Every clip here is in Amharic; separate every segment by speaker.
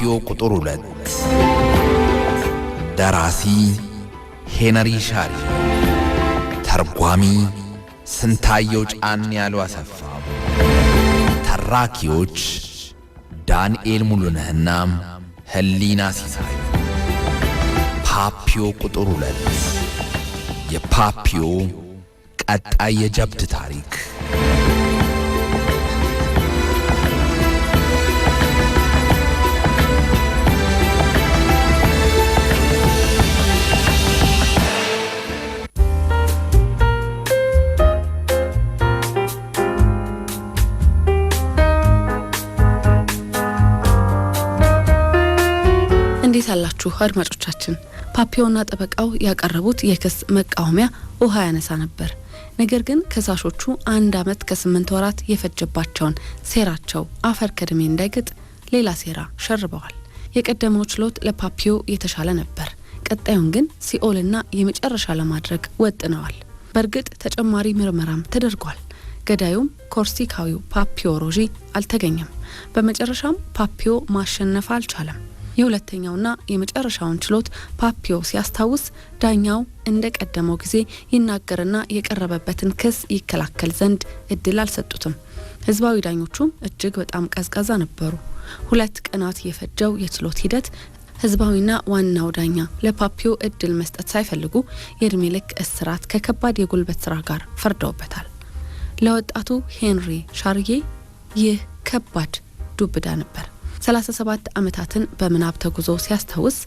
Speaker 1: ፓፒዮ ቁጥር 2 ደራሲ ሄነሪ ሻሪ ተርጓሚ ስንታየው ጫን ያሉ አሰፋ ተራኪዎች ዳንኤል ሙሉነህና ህሊና ሲሳይ ፓፒዮ ቁጥር 2 የፓፒዮ ቀጣይ የጀብድ ታሪክ
Speaker 2: እንዴት አላችሁ አድማጮቻችን? ፓፒዮና ጠበቃው ያቀረቡት የክስ መቃወሚያ ውሃ ያነሳ ነበር። ነገር ግን ከሳሾቹ 1 ዓመት ከ8 ወራት የፈጀባቸውን ሴራቸው አፈር ከድሜ እንዳይገጥ ሌላ ሴራ ሸርበዋል። የቀደመው ችሎት ለፓፒዮ የተሻለ ነበር። ቀጣዩን ግን ሲኦልና የመጨረሻ ለማድረግ ወጥነዋል። በእርግጥ ተጨማሪ ምርመራም ተደርጓል። ገዳዩም ኮርሲካዊው ፓፒዮ ሮጂ አልተገኘም። በመጨረሻም ፓፒዮ ማሸነፍ አልቻለም። የሁለተኛውና የመጨረሻውን ችሎት ፓፒዮ ሲያስታውስ ዳኛው እንደቀደመው ጊዜ ይናገርና የቀረበበትን ክስ ይከላከል ዘንድ እድል አልሰጡትም። ህዝባዊ ዳኞቹም እጅግ በጣም ቀዝቃዛ ነበሩ። 2 ቀናት የፈጀው የችሎት ሂደት ህዝባዊና ዋናው ዳኛ ለፓፒዮ እድል መስጠት ሳይፈልጉ የእድሜ ልክ እስራት ከከባድ የጉልበት ስራ ጋር ፈርደውበታል። ለወጣቱ ሄንሪ ሻርዬ ይህ ከባድ ዱብዳ ነበር። 37 ዓመታትን በምናብ ተጉዞ ሲያስታውስ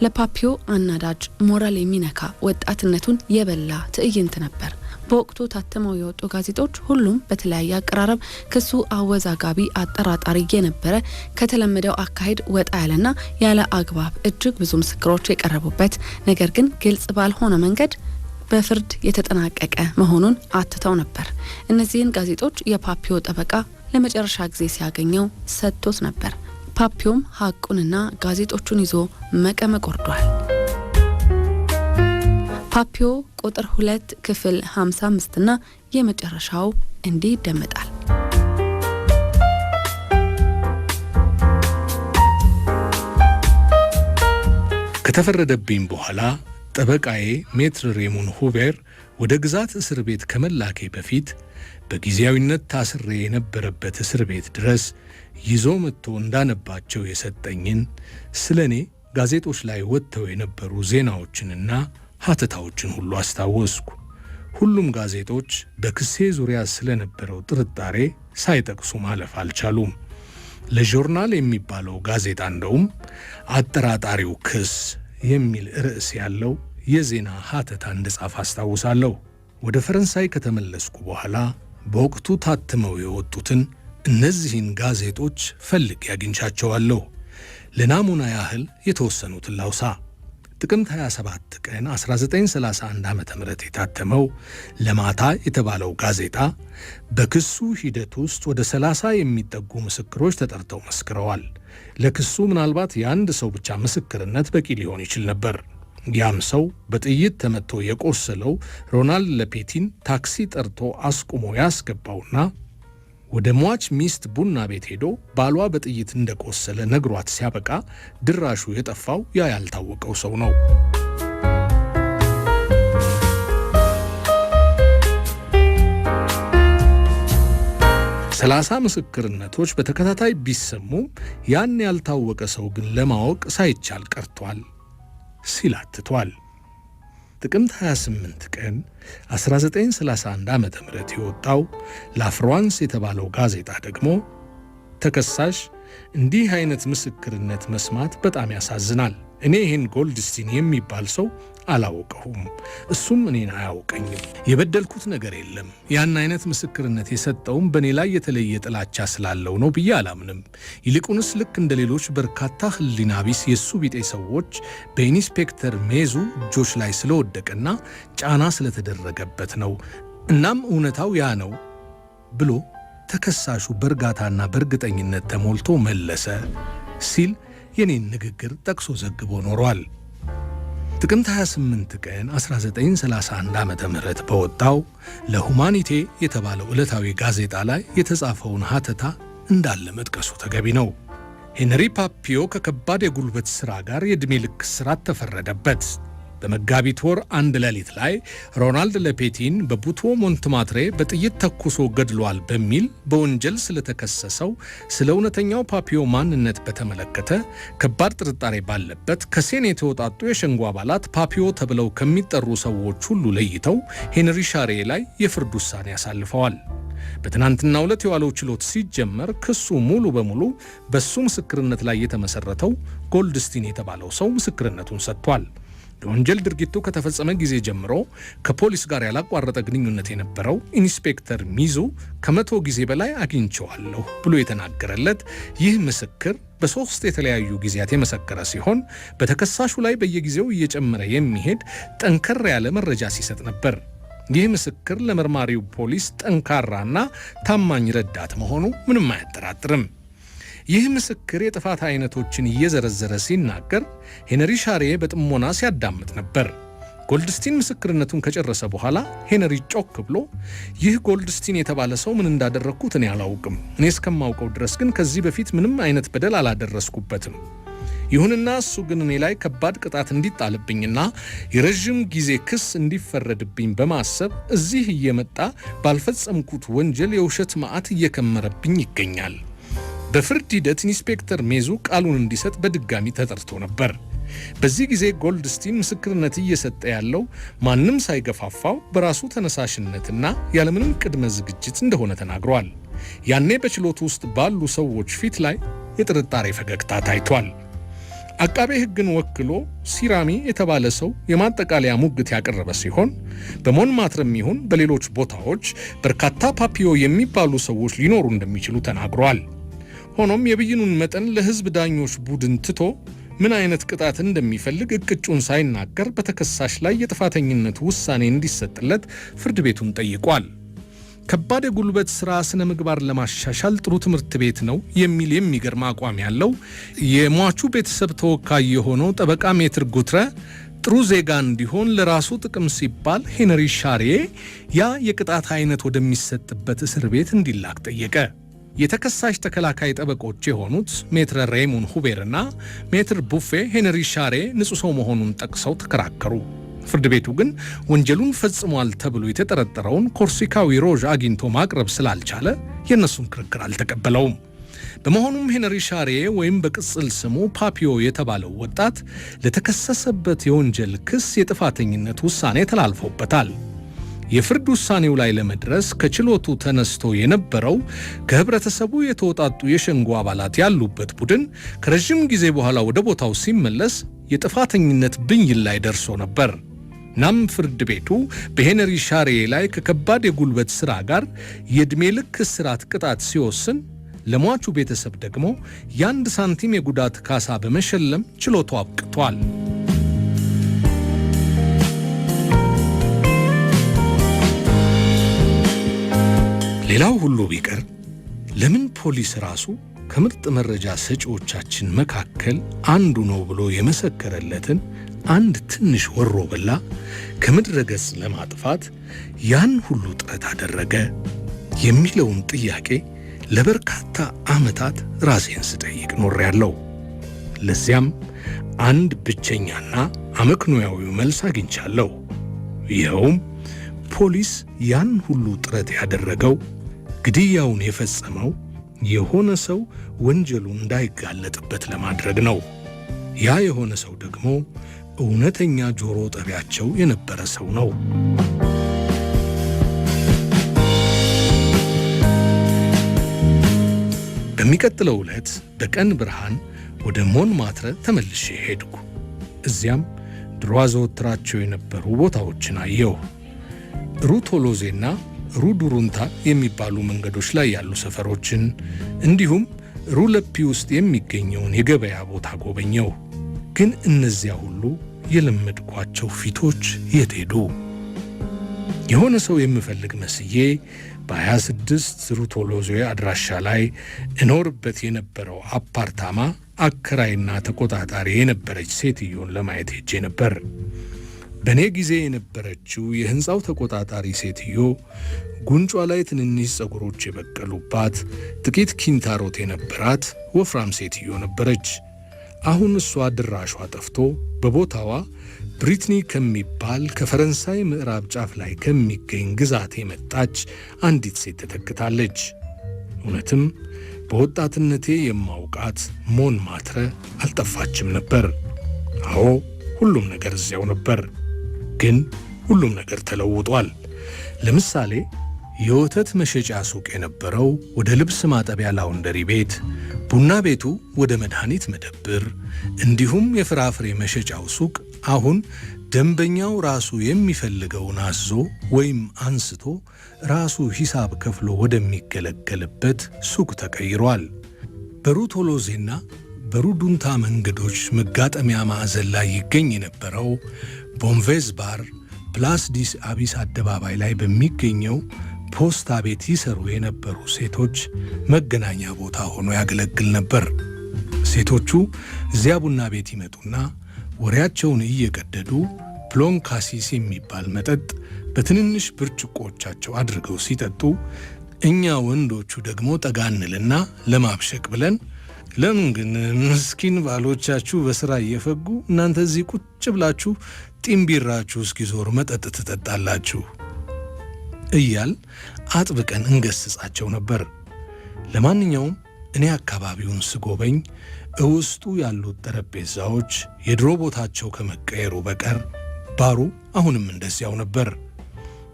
Speaker 2: ለፓፒዮ አናዳጅ ሞራል የሚነካ ወጣትነቱን የበላ ትዕይንት ነበር። በወቅቱ ታተመው የወጡ ጋዜጦች ሁሉም በተለያየ አቀራረብ ክሱ አወዛጋቢ አጠራጣሪ የነበረ ከተለመደው አካሄድ ወጣ ያለና ያለ አግባብ እጅግ ብዙ ምስክሮች የቀረቡበት ነገር ግን ግልጽ ባልሆነ መንገድ በፍርድ የተጠናቀቀ መሆኑን አትተው ነበር። እነዚህን ጋዜጦች የፓፒዮ ጠበቃ ለመጨረሻ ጊዜ ሲያገኘው ሰጥቶት ነበር። ፓፒዮም ሐቁንና ጋዜጦቹን ይዞ መቀመቅ ወርዷል። ፓፒዮ ቁጥር 2 ክፍል 55 እና የመጨረሻው እንዲህ ይደመጣል።
Speaker 3: ከተፈረደብኝ በኋላ ጠበቃዬ ሜትር ሬሙን ሁቤር ወደ ግዛት እስር ቤት ከመላኬ በፊት በጊዜያዊነት ታስሬ የነበረበት እስር ቤት ድረስ ይዞ መጥቶ እንዳነባቸው የሰጠኝን ስለኔ ጋዜጦች ላይ ወጥተው የነበሩ ዜናዎችንና ሀተታዎችን ሁሉ አስታወስኩ። ሁሉም ጋዜጦች በክሴ ዙሪያ ስለነበረው ጥርጣሬ ሳይጠቅሱ ማለፍ አልቻሉም። ለጆርናል የሚባለው ጋዜጣ እንደውም አጠራጣሪው ክስ የሚል ርዕስ ያለው የዜና ሀተታ እንደጻፈ አስታውሳለሁ። ወደ ፈረንሳይ ከተመለስኩ በኋላ በወቅቱ ታትመው የወጡትን እነዚህን ጋዜጦች ፈልጌ አግኝቻቸዋለሁ። ለናሙና ያህል የተወሰኑትን ላውሳ። ጥቅምት 27 ቀን 1931 ዓ.ም የታተመው ለማታ የተባለው ጋዜጣ በክሱ ሂደት ውስጥ ወደ 30 የሚጠጉ ምስክሮች ተጠርተው መስክረዋል። ለክሱ ምናልባት የአንድ ሰው ብቻ ምስክርነት በቂ ሊሆን ይችል ነበር። ያም ሰው በጥይት ተመቶ የቆሰለው ሮናልድ ለፔቲን ታክሲ ጠርቶ አስቁሞ ያስገባውና ወደ ሟች ሚስት ቡና ቤት ሄዶ ባሏ በጥይት እንደቆሰለ ነግሯት ሲያበቃ ድራሹ የጠፋው ያ ያልታወቀው ሰው ነው። ሰላሳ ምስክርነቶች በተከታታይ ቢሰሙም ያን ያልታወቀ ሰው ግን ለማወቅ ሳይቻል ቀርቷል ሲል አትቷል። ጥቅምት 28 ቀን 1931 ዓ.ም የወጣው ላፍራንስ የተባለው ጋዜጣ ደግሞ ተከሳሽ እንዲህ አይነት ምስክርነት መስማት በጣም ያሳዝናል። እኔ ይህን ጎልድስቲን የሚባል ሰው አላወቀሁም፣ እሱም እኔን አያውቀኝም። የበደልኩት ነገር የለም። ያን አይነት ምስክርነት የሰጠውም በእኔ ላይ የተለየ ጥላቻ ስላለው ነው ብዬ አላምንም። ይልቁንስ ልክ እንደ ሌሎች በርካታ ህሊና ቢስ የሱ ቢጤ ሰዎች በኢንስፔክተር ሜዙ እጆች ላይ ስለወደቀና ጫና ስለተደረገበት ነው። እናም እውነታው ያ ነው ብሎ ተከሳሹ በእርጋታና በእርግጠኝነት ተሞልቶ መለሰ ሲል የኔን ንግግር ጠቅሶ ዘግቦ ኖሯል። ጥቅምት 28 ቀን 1931 ዓ.ም በወጣው ለሁማኒቴ የተባለው ዕለታዊ ጋዜጣ ላይ የተጻፈውን ሀተታ እንዳለ መጥቀሱ ተገቢ ነው። ሄንሪ ፓፒዮ ከከባድ የጉልበት ሥራ ጋር የዕድሜ ልክ እስራት ተፈረደበት። በመጋቢት ወር አንድ ሌሊት ላይ ሮናልድ ለፔቲን በቡቶ ሞንትማትሬ በጥይት ተኩሶ ገድሏል በሚል በወንጀል ስለተከሰሰው ስለ እውነተኛው ፓፒዮ ማንነት በተመለከተ ከባድ ጥርጣሬ ባለበት ከሴኔት የተወጣጡ የሸንጎ አባላት ፓፒዮ ተብለው ከሚጠሩ ሰዎች ሁሉ ለይተው ሄንሪ ሻሬ ላይ የፍርድ ውሳኔ አሳልፈዋል። በትናንትናው ዕለት የዋለው ችሎት ሲጀመር ክሱ ሙሉ በሙሉ በሱ ምስክርነት ላይ የተመሰረተው ጎልድስቲን የተባለው ሰው ምስክርነቱን ሰጥቷል። የወንጀል ድርጊቱ ከተፈጸመ ጊዜ ጀምሮ ከፖሊስ ጋር ያላቋረጠ ግንኙነት የነበረው ኢንስፔክተር ሚዙ ከ100 ጊዜ በላይ አግኝቼዋለሁ ብሎ የተናገረለት ይህ ምስክር በ3 የተለያዩ ጊዜያት የመሰከረ ሲሆን በተከሳሹ ላይ በየጊዜው እየጨመረ የሚሄድ ጠንከር ያለ መረጃ ሲሰጥ ነበር። ይህ ምስክር ለመርማሪው ፖሊስ ጠንካራና ታማኝ ረዳት መሆኑ ምንም አያጠራጥርም። ይህ ምስክር የጥፋት አይነቶችን እየዘረዘረ ሲናገር ሄንሪ ሻሬ በጥሞና ሲያዳምጥ ነበር። ጎልድስቲን ምስክርነቱን ከጨረሰ በኋላ ሄንሪ ጮክ ብሎ ይህ ጎልድስቲን የተባለ ሰው ምን እንዳደረግኩት እኔ አላውቅም። እኔ እስከማውቀው ድረስ ግን ከዚህ በፊት ምንም አይነት በደል አላደረስኩበትም። ይሁንና እሱ ግን እኔ ላይ ከባድ ቅጣት እንዲጣልብኝና የረዥም ጊዜ ክስ እንዲፈረድብኝ በማሰብ እዚህ እየመጣ ባልፈጸምኩት ወንጀል የውሸት መዓት እየከመረብኝ ይገኛል። በፍርድ ሂደት ኢንስፔክተር ሜዙ ቃሉን እንዲሰጥ በድጋሚ ተጠርቶ ነበር። በዚህ ጊዜ ጎልድስቲን ምስክርነት እየሰጠ ያለው ማንም ሳይገፋፋው በራሱ ተነሳሽነትና ያለምንም ቅድመ ዝግጅት እንደሆነ ተናግሯል። ያኔ በችሎቱ ውስጥ ባሉ ሰዎች ፊት ላይ የጥርጣሬ ፈገግታ ታይቷል። አቃቤ ሕግን ወክሎ ሲራሚ የተባለ ሰው የማጠቃለያ ሙግት ያቀረበ ሲሆን በሞንማትረም ይሁን በሌሎች ቦታዎች በርካታ ፓፒዮ የሚባሉ ሰዎች ሊኖሩ እንደሚችሉ ተናግሯል። ሆኖም የብይኑን መጠን ለሕዝብ ዳኞች ቡድን ትቶ ምን አይነት ቅጣት እንደሚፈልግ እቅጩን ሳይናገር በተከሳሽ ላይ የጥፋተኝነት ውሳኔ እንዲሰጥለት ፍርድ ቤቱን ጠይቋል። ከባድ የጉልበት ሥራ ስነ ምግባር ለማሻሻል ጥሩ ትምህርት ቤት ነው የሚል የሚገርም አቋም ያለው የሟቹ ቤተሰብ ተወካይ የሆነው ጠበቃ ሜትር ጉትረ ጥሩ ዜጋ እንዲሆን ለራሱ ጥቅም ሲባል ሄንሪ ሻሬ ያ የቅጣት አይነት ወደሚሰጥበት እስር ቤት እንዲላክ ጠየቀ። የተከሳሽ ተከላካይ ጠበቆች የሆኑት ሜትር ሬሙን ሁቤርና ሜትር ቡፌ ሄንሪ ሻሬ ንጹህ ሰው መሆኑን ጠቅሰው ተከራከሩ። ፍርድ ቤቱ ግን ወንጀሉን ፈጽሟል ተብሎ የተጠረጠረውን ኮርሲካዊ ሮዥ አግኝቶ ማቅረብ ስላልቻለ የእነሱን ክርክር አልተቀበለውም። በመሆኑም ሄንሪ ሻሬ ወይም በቅጽል ስሙ ፓፒዮ የተባለው ወጣት ለተከሰሰበት የወንጀል ክስ የጥፋተኝነት ውሳኔ ተላልፎበታል። የፍርድ ውሳኔው ላይ ለመድረስ ከችሎቱ ተነስቶ የነበረው ከህብረተሰቡ የተወጣጡ የሸንጎ አባላት ያሉበት ቡድን ከረዥም ጊዜ በኋላ ወደ ቦታው ሲመለስ የጥፋተኝነት ብይን ላይ ደርሶ ነበር። ናም ፍርድ ቤቱ በሄንሪ ሻሬ ላይ ከከባድ የጉልበት ሥራ ጋር የዕድሜ ልክ እስራት ቅጣት ሲወስን ለሟቹ ቤተሰብ ደግሞ የ1 ሳንቲም የጉዳት ካሳ በመሸለም ችሎቱ አብቅቷል። ሌላው ሁሉ ቢቀር ለምን ፖሊስ ራሱ ከምርጥ መረጃ ሰጪዎቻችን መካከል አንዱ ነው ብሎ የመሰከረለትን አንድ ትንሽ ወሮ በላ ከምድረ ገጽ ለማጥፋት ያን ሁሉ ጥረት አደረገ የሚለውን ጥያቄ ለበርካታ ዓመታት ራሴን ስጠይቅ ኖሬያለሁ። ለዚያም አንድ ብቸኛና አመክንዮአዊ መልስ አግኝቻለሁ። ይኸውም ፖሊስ ያን ሁሉ ጥረት ያደረገው ግድያውን የፈጸመው የሆነ ሰው ወንጀሉ እንዳይጋለጥበት ለማድረግ ነው። ያ የሆነ ሰው ደግሞ እውነተኛ ጆሮ ጠቢያቸው የነበረ ሰው ነው። በሚቀጥለው ዕለት በቀን ብርሃን ወደ ሞንማትረ ተመልሼ ሄድኩ። እዚያም ድሮ አዘወትራቸው የነበሩ ቦታዎችን አየሁ። ሩቶሎዜና ሩዱሩንታ የሚባሉ መንገዶች ላይ ያሉ ሰፈሮችን እንዲሁም ሩለፒ ውስጥ የሚገኘውን የገበያ ቦታ ጎበኘው። ግን እነዚያ ሁሉ የለመድኳቸው ፊቶች የት ሄዱ? የሆነ ሰው የምፈልግ መስዬ በ26 ሩቶሎዜ አድራሻ ላይ እኖርበት የነበረው አፓርታማ አከራይና ተቆጣጣሪ የነበረች ሴትዮን ለማየት ሄጄ ነበር። በኔ ጊዜ የነበረችው የህንፃው ተቆጣጣሪ ሴትዮ ጉንጯ ላይ ትንንሽ ፀጉሮች የበቀሉባት ጥቂት ኪንታሮት የነበራት ወፍራም ሴትዮ ነበረች። አሁን እሷ ድራሿ ጠፍቶ በቦታዋ ብሪትኒ ከሚባል ከፈረንሳይ ምዕራብ ጫፍ ላይ ከሚገኝ ግዛት የመጣች አንዲት ሴት ተተክታለች። እውነትም በወጣትነቴ የማውቃት ሞን ማትረ አልጠፋችም ነበር። አዎ ሁሉም ነገር እዚያው ነበር። ግን ሁሉም ነገር ተለውጧል። ለምሳሌ የወተት መሸጫ ሱቅ የነበረው ወደ ልብስ ማጠቢያ ላውንደሪ ቤት፣ ቡና ቤቱ ወደ መድኃኒት መደብር፣ እንዲሁም የፍራፍሬ መሸጫው ሱቅ አሁን ደንበኛው ራሱ የሚፈልገውን አዞ ወይም አንስቶ ራሱ ሂሳብ ከፍሎ ወደሚገለገልበት ሱቅ ተቀይሯል። በሩቶሎዜና በሩዱንታ መንገዶች መጋጠሚያ ማዕዘን ላይ ይገኝ የነበረው ቦንቬዝ ባር ፕላስ ዲስ አቢስ አደባባይ ላይ በሚገኘው ፖስታ ቤት ይሰሩ የነበሩ ሴቶች መገናኛ ቦታ ሆኖ ያገለግል ነበር። ሴቶቹ እዚያ ቡና ቤት ይመጡና ወሬያቸውን እየቀደዱ ፕሎን ካሲስ የሚባል መጠጥ በትንንሽ ብርጭቆቻቸው አድርገው ሲጠጡ፣ እኛ ወንዶቹ ደግሞ ጠጋ እንልና ለማብሸቅ ብለን ለምን ግን ምስኪን ባሎቻችሁ በሥራ እየፈጉ እናንተ እዚህ ቁጭ ብላችሁ ጢምቢራችሁ እስኪዞር መጠጥ ትጠጣላችሁ እያል አጥብቀን እንገስጻቸው ነበር። ለማንኛውም እኔ አካባቢውን ስጎበኝ እውስጡ ያሉት ጠረጴዛዎች የድሮ ቦታቸው ከመቀየሩ በቀር ባሩ አሁንም እንደዚያው ነበር።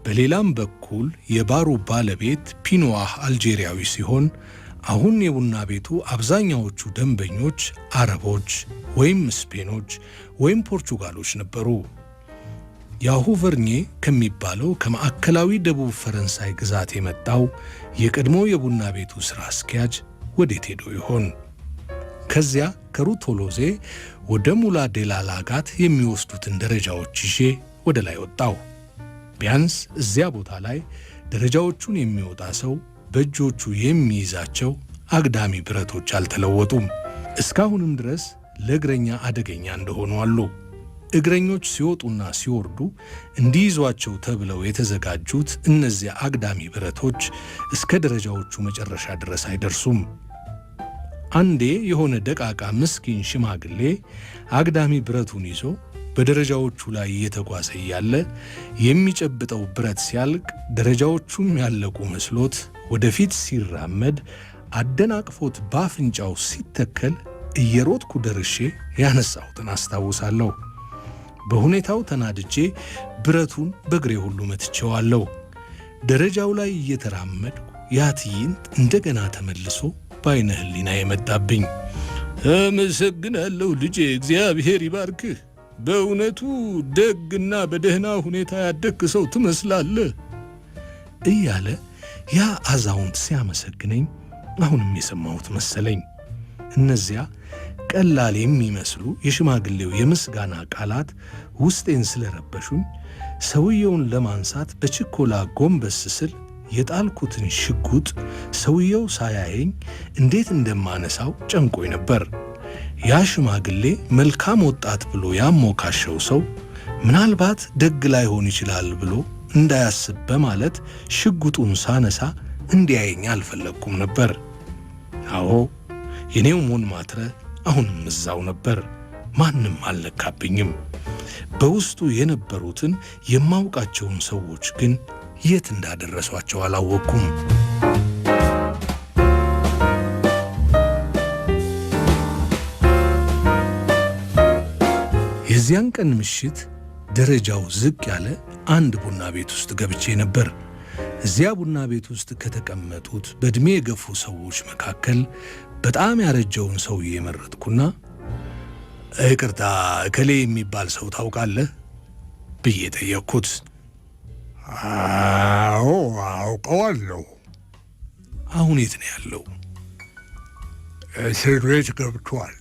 Speaker 3: በሌላም በኩል የባሩ ባለቤት ፒኖዋህ አልጄሪያዊ ሲሆን አሁን የቡና ቤቱ አብዛኛዎቹ ደንበኞች አረቦች ወይም ስፔኖች ወይም ፖርቹጋሎች ነበሩ። ያሁቨርኜ ከሚባለው ከማዕከላዊ ደቡብ ፈረንሳይ ግዛት የመጣው የቀድሞ የቡና ቤቱ ሥራ አስኪያጅ ወዴት ሄዶ ይሆን? ከዚያ ከሩቶሎዜ ወደ ሙላ ዴላላጋት የሚወስዱትን ደረጃዎች ይዤ ወደ ላይ ወጣው። ቢያንስ እዚያ ቦታ ላይ ደረጃዎቹን የሚወጣ ሰው በእጆቹ የሚይዛቸው አግዳሚ ብረቶች አልተለወጡም። እስካሁንም ድረስ ለእግረኛ አደገኛ እንደሆኑ አሉ። እግረኞች ሲወጡና ሲወርዱ እንዲይዟቸው ተብለው የተዘጋጁት እነዚያ አግዳሚ ብረቶች እስከ ደረጃዎቹ መጨረሻ ድረስ አይደርሱም። አንዴ የሆነ ደቃቃ ምስኪን ሽማግሌ አግዳሚ ብረቱን ይዞ በደረጃዎቹ ላይ እየተጓዘ እያለ የሚጨብጠው ብረት ሲያልቅ ደረጃዎቹም ያለቁ መስሎት ወደፊት ሲራመድ አደናቅፎት ባፍንጫው ሲተከል እየሮጥኩ ደርሼ ያነሳሁትን አስታውሳለሁ። በሁኔታው ተናድጄ ብረቱን በእግሬ ሁሉ መትቼዋለሁ። ደረጃው ላይ እየተራመድኩ ያ ትዕይንት እንደገና ተመልሶ በዓይነ ሕሊና የመጣብኝ። አመሰግናለሁ ልጄ፣ እግዚአብሔር ይባርክህ። በእውነቱ ደግና በደህና ሁኔታ ያደግክ ሰው ትመስላለህ እያለ ያ አዛውንት ሲያመሰግነኝ አሁንም የሰማሁት መሰለኝ። እነዚያ ቀላል የሚመስሉ የሽማግሌው የምስጋና ቃላት ውስጤን ስለረበሹኝ ሰውየውን ለማንሳት በችኮላ ጎንበስ ስል የጣልኩትን ሽጉጥ ሰውየው ሳያየኝ እንዴት እንደማነሳው ጨንቆኝ ነበር። ያ ሽማግሌ መልካም ወጣት ብሎ ያሞካሸው ሰው ምናልባት ደግ ላይሆን ይችላል ብሎ እንዳያስብ በማለት ሽጉጡን ሳነሳ እንዲያየኝ አልፈለግኩም ነበር። አዎ የኔው ሞን ማትረ አሁንም እዛው ነበር። ማንም አልነካብኝም። በውስጡ የነበሩትን የማውቃቸውን ሰዎች ግን የት እንዳደረሷቸው አላወቅኩም። የዚያን ቀን ምሽት ደረጃው ዝቅ ያለ አንድ ቡና ቤት ውስጥ ገብቼ ነበር። እዚያ ቡና ቤት ውስጥ ከተቀመጡት በዕድሜ የገፉ ሰዎች መካከል በጣም ያረጀውን ሰውዬ የመረጥኩና ይቅርታ እከሌ የሚባል ሰው ታውቃለህ ብዬ ጠየቅኩት።
Speaker 4: አዎ አውቀዋለሁ።
Speaker 3: አሁን የት ነው ያለው?
Speaker 4: እስር ቤት ገብቷል።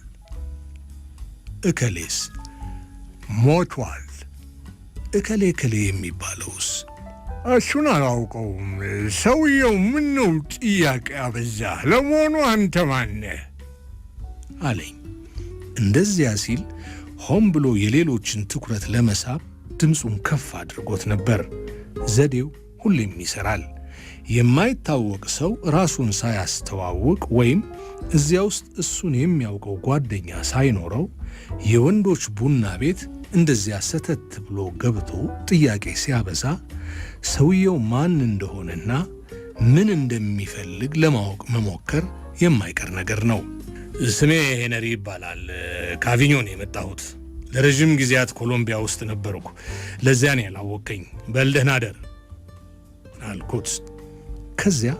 Speaker 3: እከሌስ?
Speaker 4: ሞቷል።
Speaker 3: እከሌ እከሌ የሚባለውስ?
Speaker 4: እሱን አላውቀውም። ሰውየው ምን ነው ጥያቄ አበዛ? ለመሆኑ አንተ ማነህ
Speaker 3: አለኝ። እንደዚያ ሲል ሆን ብሎ የሌሎችን ትኩረት ለመሳብ ድምፁን ከፍ አድርጎት ነበር። ዘዴው ሁሌም ይሠራል። የማይታወቅ ሰው ራሱን ሳያስተዋውቅ ወይም እዚያ ውስጥ እሱን የሚያውቀው ጓደኛ ሳይኖረው የወንዶች ቡና ቤት እንደዚያ ሰተት ብሎ ገብቶ ጥያቄ ሲያበዛ ሰውየው ማን እንደሆነና ምን እንደሚፈልግ ለማወቅ መሞከር የማይቀር ነገር ነው። ስሜ ሄነሪ ይባላል። ከአቪኞን የመጣሁት። ለረጅም ጊዜያት ኮሎምቢያ ውስጥ ነበርኩ። ለዚያ ነው ያላወቀኝ። በል ደህና ደር አልኩት። ከዚያ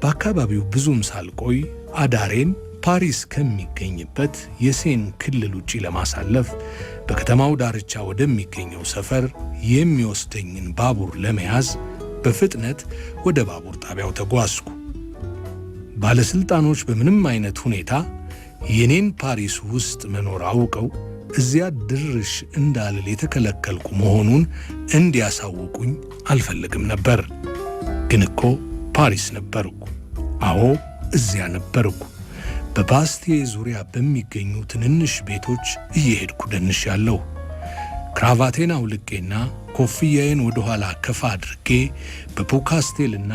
Speaker 3: በአካባቢው ብዙም ሳልቆይ አዳሬን ፓሪስ ከሚገኝበት የሴን ክልል ውጪ ለማሳለፍ በከተማው ዳርቻ ወደሚገኘው ሰፈር የሚወስደኝን ባቡር ለመያዝ በፍጥነት ወደ ባቡር ጣቢያው ተጓዝኩ። ባለስልጣኖች በምንም አይነት ሁኔታ የኔን ፓሪስ ውስጥ መኖር አውቀው እዚያ ድርሽ እንዳልል የተከለከልኩ መሆኑን እንዲያሳውቁኝ አልፈልግም ነበር። ግን እኮ ፓሪስ ነበርኩ። አዎ እዚያ ነበርኩ። በባስቲዬ ዙሪያ በሚገኙ ትንንሽ ቤቶች እየሄድኩ ደንሻለሁ። ክራቫቴን አውልቄና ኮፍያዬን ወደ ኋላ ከፍ አድርጌ በፖካስቴልና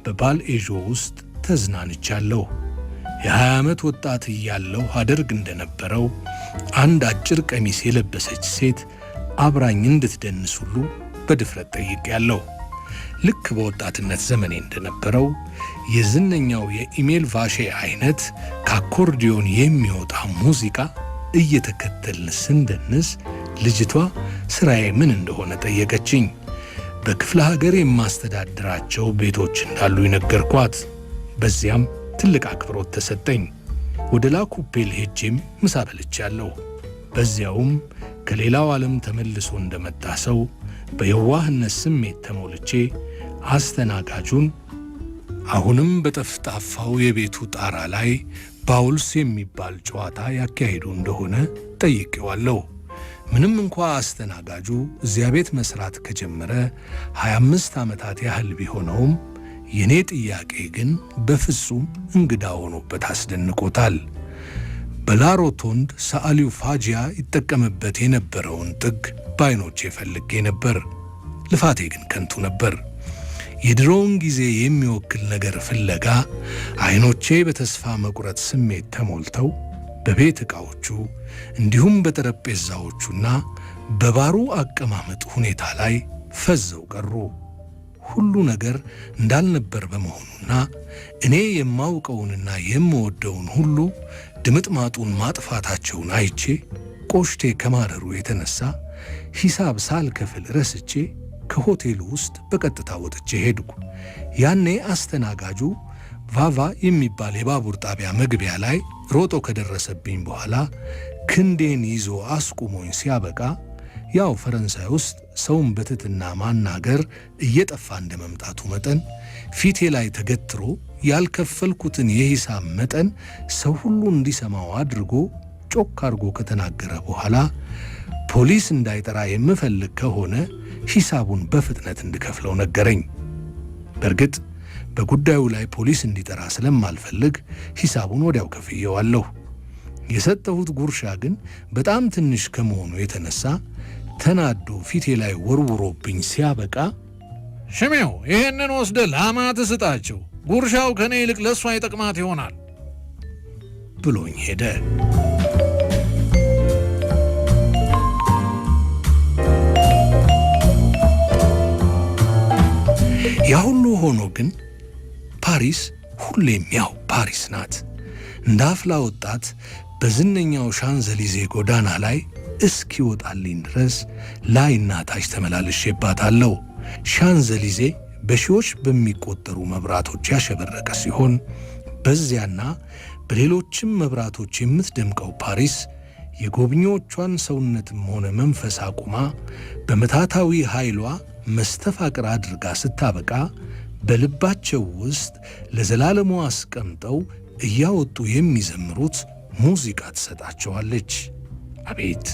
Speaker 3: በባልኤዦ ውስጥ ተዝናንቻለሁ። የ20 ዓመት ወጣት እያለሁ አደርግ እንደነበረው አንድ አጭር ቀሚስ የለበሰች ሴት አብራኝ እንድትደንስ ሁሉ በድፍረት ጠይቄያለሁ። ልክ በወጣትነት ዘመኔ እንደነበረው የዝነኛው የኢሜል ቫሼ አይነት ከአኮርዲዮን የሚወጣ ሙዚቃ እየተከተልን ስንደንስ ልጅቷ ስራዬ ምን እንደሆነ ጠየቀችኝ። በክፍለ ሀገር የማስተዳድራቸው ቤቶች እንዳሉ ይነገርኳት። በዚያም ትልቅ አክብሮት ተሰጠኝ። ወደ ላኩፔል ሄጄም ምሳ በልቻለሁ። በዚያውም ከሌላው ዓለም ተመልሶ እንደመጣ ሰው በየዋህነት ስሜት ተሞልቼ አስተናጋጁን አሁንም በጠፍጣፋው የቤቱ ጣራ ላይ ባውልስ የሚባል ጨዋታ ያካሄዱ እንደሆነ ጠይቄዋለሁ። ምንም እንኳ አስተናጋጁ እዚያ ቤት መስራት ከጀመረ 25 ዓመታት ያህል ቢሆነውም የኔ ጥያቄ ግን በፍጹም እንግዳ ሆኖበት አስደንቆታል። በላሮቶንድ ሰዓሊው ፋጂያ ይጠቀምበት የነበረውን ጥግ በዓይኖቼ ፈልጌ ነበር። ልፋቴ ግን ከንቱ ነበር። የድሮውን ጊዜ የሚወክል ነገር ፍለጋ ዓይኖቼ በተስፋ መቁረጥ ስሜት ተሞልተው በቤት ዕቃዎቹ እንዲሁም በጠረጴዛዎቹና በባሩ አቀማመጥ ሁኔታ ላይ ፈዘው ቀሩ። ሁሉ ነገር እንዳልነበር በመሆኑና እኔ የማውቀውንና የምወደውን ሁሉ ድምጥማጡን ማጥፋታቸውን አይቼ ቆሽቴ ከማረሩ የተነሳ ሂሳብ ሳልከፍል ረስቼ ከሆቴሉ ውስጥ በቀጥታ ወጥቼ ሄድኩ። ያኔ አስተናጋጁ ቫቫ የሚባል የባቡር ጣቢያ መግቢያ ላይ ሮጦ ከደረሰብኝ በኋላ ክንዴን ይዞ አስቁሞኝ ሲያበቃ ያው ፈረንሳይ ውስጥ ሰውን በትትና ማናገር እየጠፋ እንደ መምጣቱ መጠን ፊቴ ላይ ተገትሮ ያልከፈልኩትን የሂሳብ መጠን ሰው ሁሉ እንዲሰማው አድርጎ ጮክ አድርጎ ከተናገረ በኋላ ፖሊስ እንዳይጠራ የምፈልግ ከሆነ ሂሳቡን በፍጥነት እንድከፍለው ነገረኝ። በእርግጥ በጉዳዩ ላይ ፖሊስ እንዲጠራ ስለማልፈልግ ሂሳቡን ወዲያው ከፍየዋለሁ። የሰጠሁት ጉርሻ ግን በጣም ትንሽ ከመሆኑ የተነሳ ተናዶ ፊቴ ላይ ወርውሮብኝ ሲያበቃ ሽሜው ይሄንን ወስደ ላማት ስጣቸው፣ ጉርሻው ከኔ ይልቅ ለእሷ ይጠቅማት ይሆናል ብሎኝ ሄደ። ያ ሁሉ ሆኖ ግን ፓሪስ ሁሌም ያው ፓሪስ ናት። እንደ አፍላ ወጣት በዝነኛው ሻንዘሊዜ ጎዳና ላይ እስኪወጣልኝ ድረስ ላይና ታች ተመላልሼባታለሁ። ሻንዘሊዜ በሺዎች በሚቆጠሩ መብራቶች ያሸበረቀ ሲሆን በዚያና በሌሎችም መብራቶች የምትደምቀው ፓሪስ የጎብኚዎቿን ሰውነትም ሆነ መንፈስ አቁማ በመታታዊ ኃይሏ መስተፋቅር አድርጋ ስታበቃ በልባቸው ውስጥ ለዘላለሙ አስቀምጠው እያወጡ የሚዘምሩት ሙዚቃ ትሰጣቸዋለች። አቤት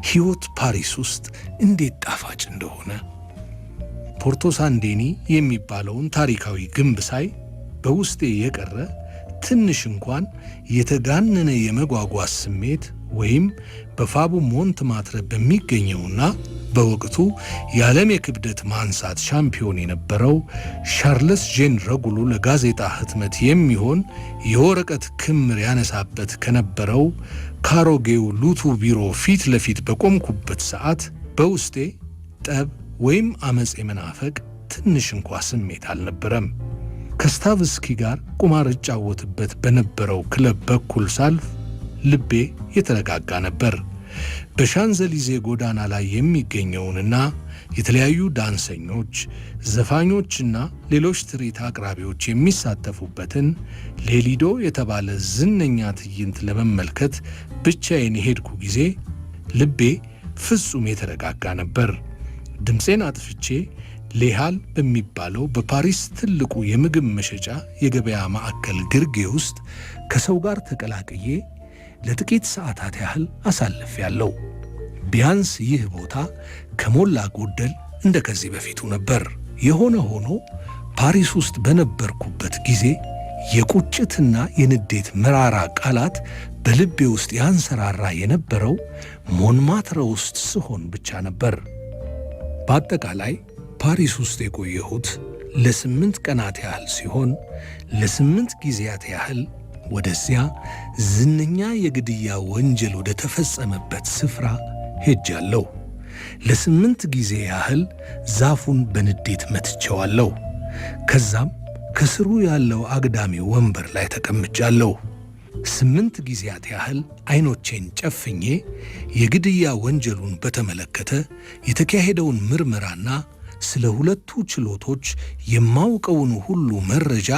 Speaker 3: ሕይወት ፓሪስ ውስጥ እንዴት ጣፋጭ እንደሆነ! ፖርቶ ሳንዴኒ የሚባለውን ታሪካዊ ግንብ ሳይ በውስጤ የቀረ ትንሽ እንኳን የተጋነነ የመጓጓዝ ስሜት ወይም በፋቡ ሞንትማትረ በሚገኘውና በወቅቱ የዓለም የክብደት ማንሳት ሻምፒዮን የነበረው ሻርልስ ጄን ረጉሉ ለጋዜጣ ህትመት የሚሆን የወረቀት ክምር ያነሳበት ከነበረው ካሮጌው ሉቱ ቢሮ ፊት ለፊት በቆምኩበት ሰዓት በውስጤ ጠብ ወይም አመጽ የመናፈቅ ትንሽ እንኳ ስሜት አልነበረም። ከስታቭስኪ ጋር ቁማር እጫወትበት በነበረው ክለብ በኩል ሳልፍ ልቤ የተረጋጋ ነበር። በሻንዘሊዜ ጎዳና ላይ የሚገኘውንና የተለያዩ ዳንሰኞች፣ ዘፋኞችና ሌሎች ትርኢት አቅራቢዎች የሚሳተፉበትን ሌሊዶ የተባለ ዝነኛ ትዕይንት ለመመልከት ብቻዬን የሄድኩ ጊዜ ልቤ ፍጹም የተረጋጋ ነበር። ድምፄን አጥፍቼ ሌሃል በሚባለው በፓሪስ ትልቁ የምግብ መሸጫ የገበያ ማዕከል ግርጌ ውስጥ ከሰው ጋር ተቀላቅዬ ለጥቂት ሰዓታት ያህል አሳልፌያለሁ። ቢያንስ ይህ ቦታ ከሞላ ጎደል እንደ ከዚህ በፊቱ ነበር። የሆነ ሆኖ ፓሪስ ውስጥ በነበርኩበት ጊዜ የቁጭትና የንዴት መራራ ቃላት በልቤ ውስጥ ያንሰራራ የነበረው ሞንማትረ ውስጥ ስሆን ብቻ ነበር። በአጠቃላይ ፓሪስ ውስጥ የቆየሁት ለ8 ቀናት ያህል ሲሆን ለ8 ጊዜያት ያህል ወደዚያ ዝነኛ የግድያ ወንጀል ወደ ተፈጸመበት ስፍራ ሄጃለሁ። ለ8 ጊዜ ያህል ዛፉን በንዴት መትቼዋለሁ። ከዛም ከስሩ ያለው አግዳሚ ወንበር ላይ ተቀምጫለሁ። 8 ጊዜያት ያህል አይኖቼን ጨፍኜ የግድያ ወንጀሉን በተመለከተ የተካሄደውን ምርመራና ስለ ሁለቱ ችሎቶች የማውቀውን ሁሉ መረጃ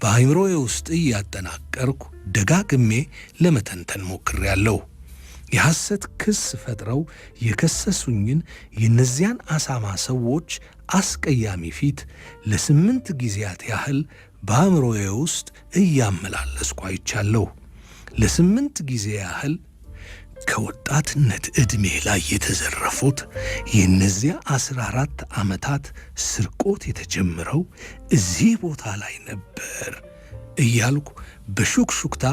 Speaker 3: በአእምሮዬ ውስጥ እያጠናቀርኩ ደጋግሜ ለመተንተን ሞክሬያለሁ። የሐሰት ክስ ፈጥረው የከሰሱኝን የእነዚያን አሳማ ሰዎች አስቀያሚ ፊት ለ8 ጊዜያት ያህል በአእምሮዬ ውስጥ እያመላለስኩ አይቻለሁ። ለ8 ጊዜ ያህል ከወጣትነት ዕድሜ ላይ የተዘረፉት የእነዚያ 14 ዓመታት ስርቆት የተጀመረው እዚህ ቦታ ላይ ነበር እያልኩ በሹክሹክታ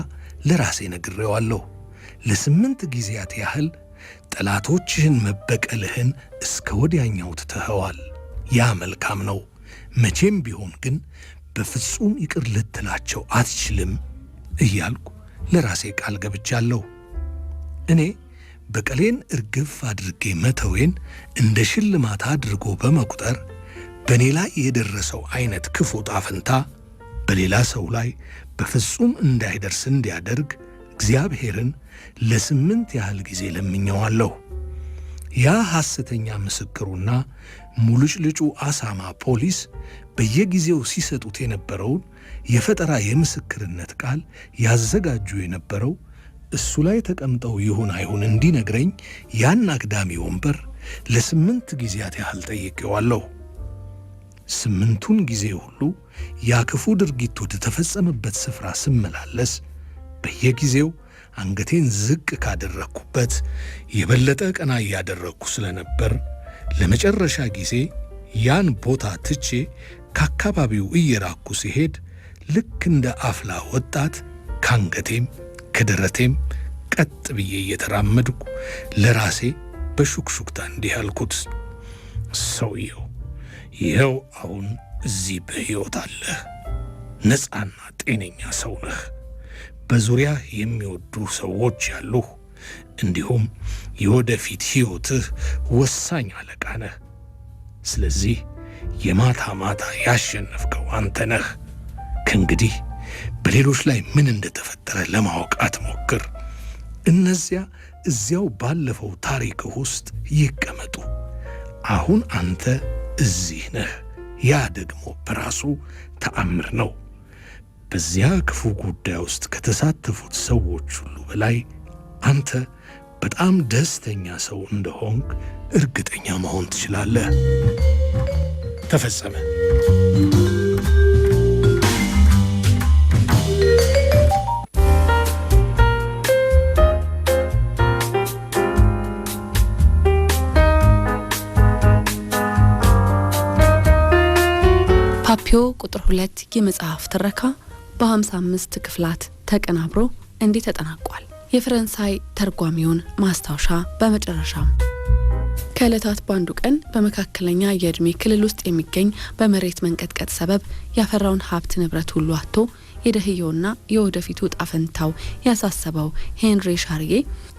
Speaker 3: ለራሴ ነግሬዋለሁ። ለ8 ጊዜያት ያህል ጠላቶችህን መበቀልህን እስከ ወዲያኛው ትተኸዋል። ያ መልካም ነው። መቼም ቢሆን ግን በፍጹም ይቅር ልትላቸው አትችልም እያልኩ ለራሴ ቃል ገብቻለሁ። እኔ በቀሌን እርግፍ አድርጌ መተዌን እንደ ሽልማት አድርጎ በመቁጠር በእኔ ላይ የደረሰው አይነት ክፉ ጣፍንታ በሌላ ሰው ላይ በፍጹም እንዳይደርስ እንዲያደርግ እግዚአብሔርን ለ8 ያህል ጊዜ ለምኘዋለሁ። ያ ሐሰተኛ ምስክሩና ሙልጭልጩ አሳማ ፖሊስ በየጊዜው ሲሰጡት የነበረውን የፈጠራ የምስክርነት ቃል ያዘጋጁ የነበረው እሱ ላይ ተቀምጠው ይሁን አይሁን እንዲነግረኝ ያን አግዳሚ ወንበር ለ8 ጊዜያት ያህል ጠይቄዋለሁ። 8ቱን ጊዜ ሁሉ ያ ክፉ ድርጊት ወደ ተፈጸመበት ስፍራ ስመላለስ በየጊዜው አንገቴን ዝቅ ካደረግኩበት የበለጠ ቀና እያደረግኩ ስለነበር ለመጨረሻ ጊዜ ያን ቦታ ትቼ ከአካባቢው እየራኩ ሲሄድ ልክ እንደ አፍላ ወጣት ካንገቴም ከደረቴም ቀጥ ብዬ እየተራመድኩ ለራሴ በሹክሹክታ እንዲህ አልኩት፣ ሰውየው ይኸው አሁን እዚህ በሕይወት አለህ። ነፃና ጤነኛ ሰው ነህ። በዙሪያ የሚወዱ ሰዎች ያሉህ፣ እንዲሁም የወደፊት ሕይወትህ ወሳኝ አለቃ ነህ። ስለዚህ የማታ ማታ ያሸነፍከው አንተ ነህ። ከእንግዲህ በሌሎች ላይ ምን እንደተፈጠረ ለማወቅ አትሞክር። እነዚያ እዚያው ባለፈው ታሪክህ ውስጥ ይቀመጡ። አሁን አንተ እዚህ ነህ። ያ ደግሞ በራሱ ተአምር ነው። በዚያ ክፉ ጉዳይ ውስጥ ከተሳተፉት ሰዎች ሁሉ በላይ አንተ በጣም ደስተኛ ሰው እንደሆንክ እርግጠኛ መሆን ትችላለህ። ተፈጸመ።
Speaker 2: ፓፒዮ ቁጥር 2 የመጽሐፍ ትረካ በ55 ክፍላት ተቀናብሮ እንዲህ ተጠናቋል። የፈረንሳይ ተርጓሚውን ማስታወሻ በመጨረሻም ከዕለታት ባንዱ ቀን በመካከለኛ የእድሜ ክልል ውስጥ የሚገኝ በመሬት መንቀጥቀጥ ሰበብ ያፈራውን ሀብት ንብረት ሁሉ አጥቶ የደህየውና የወደፊቱ ጣፈንታው ያሳሰበው ሄንሪ ሻርዬ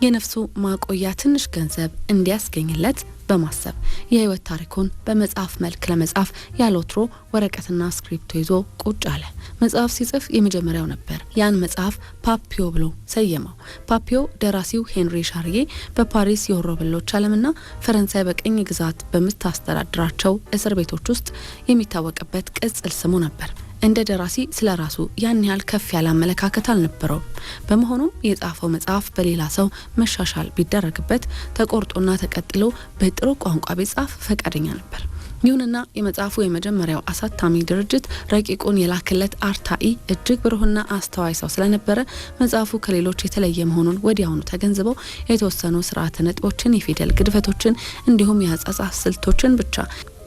Speaker 2: የነፍሱ ማቆያ ትንሽ ገንዘብ እንዲያስገኝለት በማሰብ የህይወት ታሪኩን በመጽሐፍ መልክ ለመጻፍ ያለወትሮ ወረቀትና ስክሪፕቶ ይዞ ቁጭ አለ። መጽሐፍ ሲጽፍ የመጀመሪያው ነበር። ያን መጽሐፍ ፓፒዮ ብሎ ሰየመው። ፓፒዮ ደራሲው ሄንሪ ሻርዬ በፓሪስ የወሮበሎች ዓለምና ፈረንሳይ በቅኝ ግዛት በምታስተዳድራቸው እስር ቤቶች ውስጥ የሚታወቅበት ቅጽል ስሙ ነበር። እንደ ደራሲ ስለ ራሱ ያን ያህል ከፍ ያለ አመለካከት አልነበረውም። በመሆኑም የጻፈው መጽሐፍ በሌላ ሰው መሻሻል ቢደረግበት ተቆርጦና ተቀጥሎ በጥሩ ቋንቋ ቢጻፍ ፈቃደኛ ነበር። ይሁንና የመጽሐፉ የመጀመሪያው አሳታሚ ድርጅት ረቂቁን የላክለት አርታኢ እጅግ ብሩህና አስተዋይ ሰው ስለነበረ መጽሐፉ ከሌሎች የተለየ መሆኑን ወዲያውኑ ተገንዝበው የተወሰኑ ስርዓተ ነጥቦችን፣ የፊደል ግድፈቶችን እንዲሁም የአጻጻፍ ስልቶችን ብቻ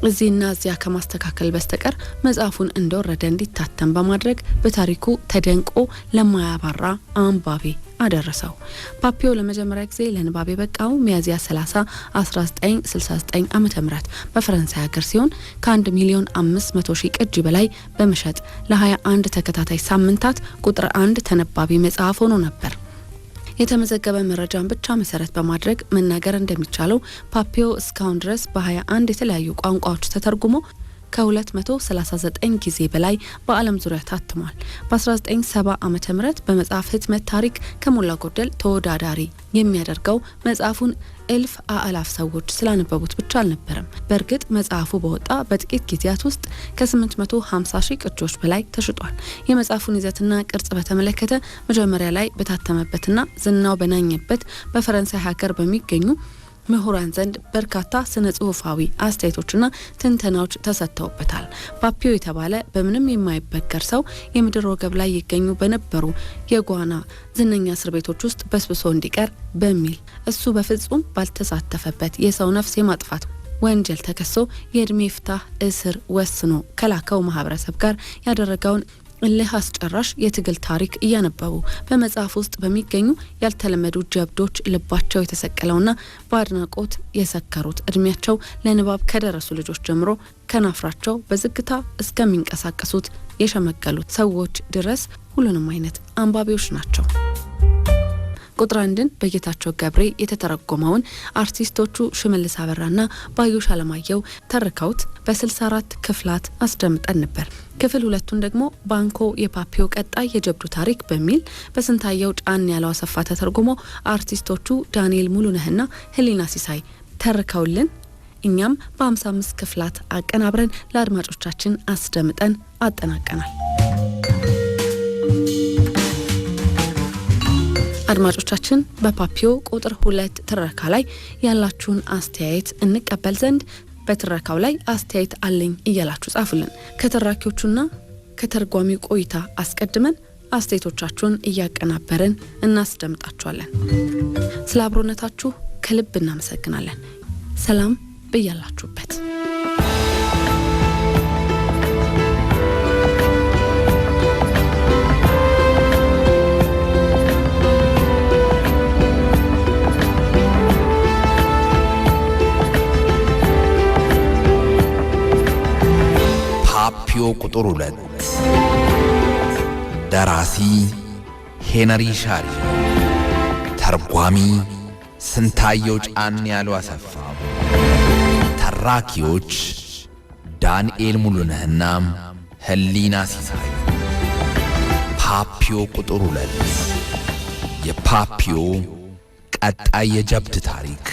Speaker 2: እዚህና እዚያ ከማስተካከል በስተቀር መጽሐፉን እንደወረደ እንዲታተም በማድረግ በታሪኩ ተደንቆ ለማያባራ አንባቢ አደረሰው። ፓፒዮ ለመጀመሪያ ጊዜ ለንባብ የበቃው ሚያዝያ 30 1969 ዓ.ም በፈረንሳይ ሀገር ሲሆን ከ1,500,000 ቅጂ በላይ በመሸጥ ለ21 ተከታታይ ሳምንታት ቁጥር 1 ተነባቢ መጽሐፍ ሆኖ ነበር። የተመዘገበ መረጃን ብቻ መሰረት በማድረግ መናገር እንደሚቻለው ፓፒዮ እስካሁን ድረስ በ21 የተለያዩ ቋንቋዎች ተተርጉሞ ከ239 ጊዜ በላይ በዓለም ዙሪያ ታትሟል። በ1970 ዓመተ ምህረት በመጽሐፍ ህትመት ታሪክ ከሞላ ጎደል ተወዳዳሪ የሚያደርገው መጽሐፉን እልፍ አእላፍ ሰዎች ስላነበቡት ብቻ አልነበረም። በእርግጥ መጽሐፉ በወጣ በጥቂት ጊዜያት ውስጥ ከ850,000 ቅጂዎች በላይ ተሽጧል። የመጽሐፉን ይዘትና ቅርጽ በተመለከተ መጀመሪያ ላይ በታተመበትና ዝናው በናኘበት በፈረንሳይ ሀገር በሚገኙ ምሁራን ዘንድ በርካታ ስነ ጽሁፋዊ አስተያየቶችና ትንተናዎች ተሰጥተውበታል። ፓፒዮ የተባለ በምንም የማይበገር ሰው የምድር ወገብ ላይ ይገኙ በነበሩ የጓና ዝነኛ እስር ቤቶች ውስጥ በስብሶ እንዲቀር በሚል እሱ በፍጹም ባልተሳተፈበት የሰው ነፍስ የማጥፋት ወንጀል ተከሶ የእድሜ ፍታህ እስር ወስኖ ከላከው ማህበረሰብ ጋር ያደረገውን እልህ አስጨራሽ የትግል ታሪክ እያነበቡ በመጽሐፍ ውስጥ በሚገኙ ያልተለመዱ ጀብዶች ልባቸው የተሰቀለውና በአድናቆት የሰከሩት እድሜያቸው ለንባብ ከደረሱ ልጆች ጀምሮ ከናፍራቸው በዝግታ እስከሚንቀሳቀሱት የሸመገሉት ሰዎች ድረስ ሁሉንም አይነት አንባቢዎች ናቸው። ቁጥር 1ን በጌታቸው ገብሬ የተተረጎመውን አርቲስቶቹ ሽመልስ አበራና ባዩሽ አለማየሁ ተርከውት በ64 ክፍላት አስደምጠን ነበር። ክፍል 2ቱን ደግሞ ባንኮ የፓፒዮ ቀጣይ የጀብዱ ታሪክ በሚል በስንታየው ጫን ያለው አሰፋ ተተርጎሞ አርቲስቶቹ ዳንኤል ሙሉነህና ህሊና ሲሳይ ተርከውልን እኛም በ55 ክፍላት አቀናብረን ለአድማጮቻችን አስደምጠን አጠናቀናል። አድማጮቻችን በፓፒዮ ቁጥር 2 ትረካ ላይ ያላችሁን አስተያየት እንቀበል ዘንድ በትረካው ላይ አስተያየት አለኝ እያላችሁ ጻፉልን። ከተራኪዎቹና ከተርጓሚው ቆይታ አስቀድመን አስተያየቶቻችሁን እያቀናበርን እናስደምጣችኋለን። ስለ አብሮነታችሁ ከልብ እናመሰግናለን። ሰላም በያላችሁበት።
Speaker 1: ፓፒዮ ቁጥር 2 ደራሲ ሄንሪ ሻርዬ፣ ተርጓሚ ስንታየው ጫን ያለው አሰፋ፣ ተራኪዎች ዳንኤል ሙሉነህና ህሊና ሲሳይ። ፓፒዮ ቁጥር 2 የፓፒዮ ቀጣይ የጀብድ ታሪክ።